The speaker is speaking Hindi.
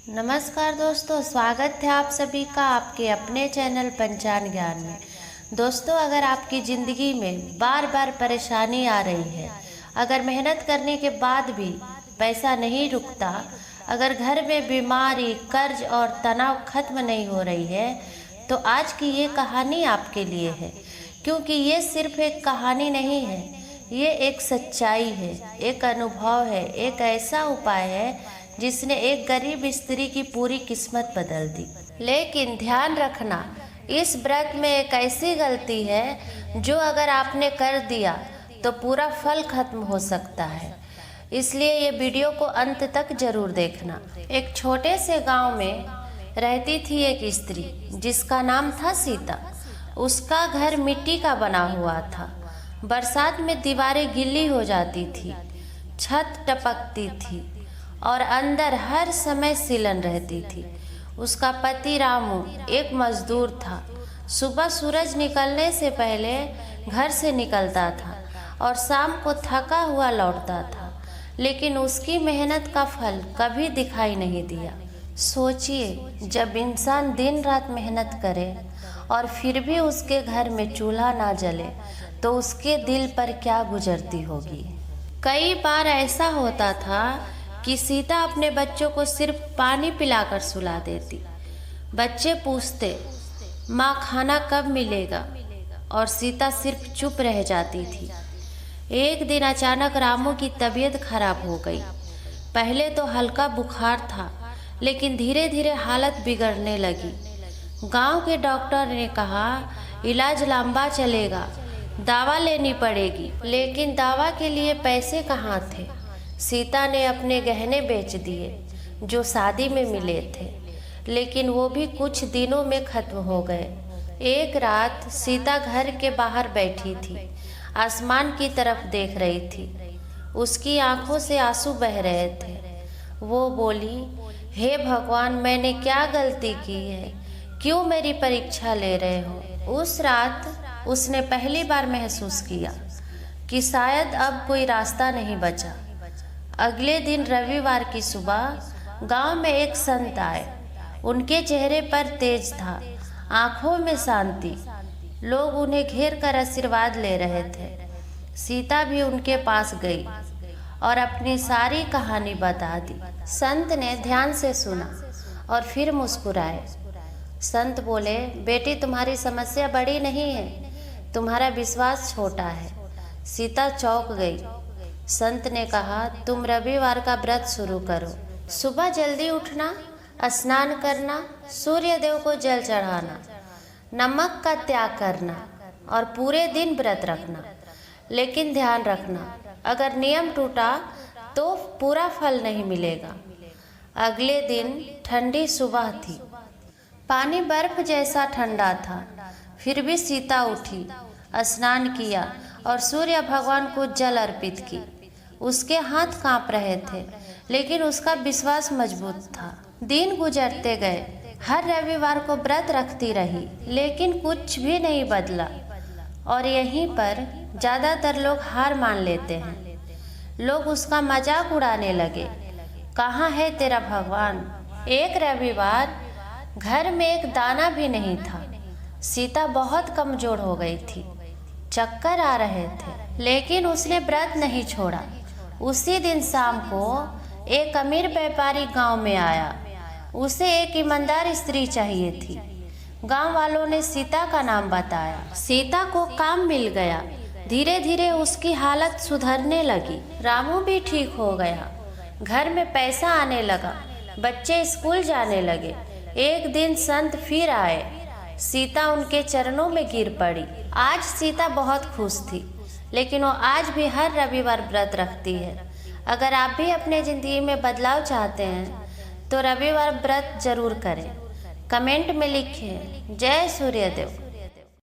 नमस्कार दोस्तों, स्वागत है आप सभी का आपके अपने चैनल पंचांग ज्ञान में। दोस्तों, अगर आपकी ज़िंदगी में बार बार परेशानी आ रही है, अगर मेहनत करने के बाद भी पैसा नहीं रुकता, अगर घर में बीमारी, कर्ज और तनाव खत्म नहीं हो रही है, तो आज की ये कहानी आपके लिए है। क्योंकि ये सिर्फ एक कहानी नहीं है, ये एक सच्चाई है, एक अनुभव है, एक ऐसा उपाय है जिसने एक गरीब स्त्री की पूरी किस्मत बदल दी। लेकिन ध्यान रखना, इस व्रत में एक ऐसी गलती है जो अगर आपने कर दिया तो पूरा फल खत्म हो सकता है। इसलिए ये वीडियो को अंत तक जरूर देखना। एक छोटे से गांव में रहती थी एक स्त्री जिसका नाम था सीता। उसका घर मिट्टी का बना हुआ था। बरसात में दीवारें गीली हो जाती थी, छत टपकती थी और अंदर हर समय सिलन रहती थी। उसका पति रामू एक मजदूर था। सुबह सूरज निकलने से पहले घर से निकलता था और शाम को थका हुआ लौटता था, लेकिन उसकी मेहनत का फल कभी दिखाई नहीं दिया। सोचिए, जब इंसान दिन रात मेहनत करे और फिर भी उसके घर में चूल्हा ना जले तो उसके दिल पर क्या गुजरती होगी। कई बार ऐसा होता था कि सीता अपने बच्चों को सिर्फ पानी पिलाकर सुला देती। बच्चे पूछते, माँ खाना कब मिलेगा, और सीता सिर्फ चुप रह जाती थी। एक दिन अचानक रामू की तबीयत खराब हो गई। पहले तो हल्का बुखार था, लेकिन धीरे धीरे हालत बिगड़ने लगी। गांव के डॉक्टर ने कहा इलाज लंबा चलेगा, दवा लेनी पड़ेगी। लेकिन दवा के लिए पैसे कहाँ थे। सीता ने अपने गहने बेच दिए जो शादी में मिले थे, लेकिन वो भी कुछ दिनों में खत्म हो गए। एक रात सीता घर के बाहर बैठी थी, आसमान की तरफ देख रही थी। उसकी आंखों से आंसू बह रहे थे। वो बोली, हे भगवान, मैंने क्या गलती की है, क्यों मेरी परीक्षा ले रहे हो। उस रात उसने पहली बार महसूस किया कि शायद अब कोई रास्ता नहीं बचा। अगले दिन रविवार की सुबह गांव में एक संत आए। उनके चेहरे पर तेज था, आंखों में शांति। लोग उन्हें घेर कर आशीर्वाद ले रहे थे। सीता भी उनके पास गई और अपनी सारी कहानी बता दी। संत ने ध्यान से सुना और फिर मुस्कुराए। संत बोले, बेटी, तुम्हारी समस्या बड़ी नहीं है, तुम्हारा विश्वास छोटा है। सीता चौंक गई। संत ने कहा, तुम रविवार का व्रत शुरू करो। सुबह जल्दी उठना, स्नान करना, सूर्य देव को जल चढ़ाना, नमक का त्याग करना और पूरे दिन व्रत रखना। लेकिन ध्यान रखना, अगर नियम टूटा तो पूरा फल नहीं मिलेगा। अगले दिन ठंडी सुबह थी। पानी बर्फ जैसा ठंडा था। फिर भी सीता उठी, स्नान किया और सूर्य भगवान को जल अर्पित की। उसके हाथ कांप रहे थे, लेकिन उसका विश्वास मजबूत था। दिन गुजरते गए। हर रविवार को व्रत रखती रही, लेकिन कुछ भी नहीं बदला। और यहीं पर ज़्यादातर लोग हार मान लेते हैं। लोग उसका मजाक उड़ाने लगे, कहाँ है तेरा भगवान। एक रविवार घर में एक दाना भी नहीं था। सीता बहुत कमजोर हो गई थी, चक्कर आ रहे थे, लेकिन उसने व्रत नहीं छोड़ा। उसी दिन शाम को एक अमीर व्यापारी गांव में आया। उसे एक ईमानदार स्त्री चाहिए थी। गांव वालों ने सीता का नाम बताया। सीता को काम मिल गया। धीरे धीरे उसकी हालत सुधरने लगी। रामू भी ठीक हो गया। घर में पैसा आने लगा। बच्चे स्कूल जाने लगे। एक दिन संत फिर आए। सीता उनके चरणों में गिर पड़ी। आज सीता बहुत खुश थी, लेकिन वो आज भी हर रविवार व्रत रखती है। अगर आप भी अपने ज़िंदगी में बदलाव चाहते हैं तो रविवार व्रत जरूर करें। कमेंट में लिखें, जय सूर्यदेव।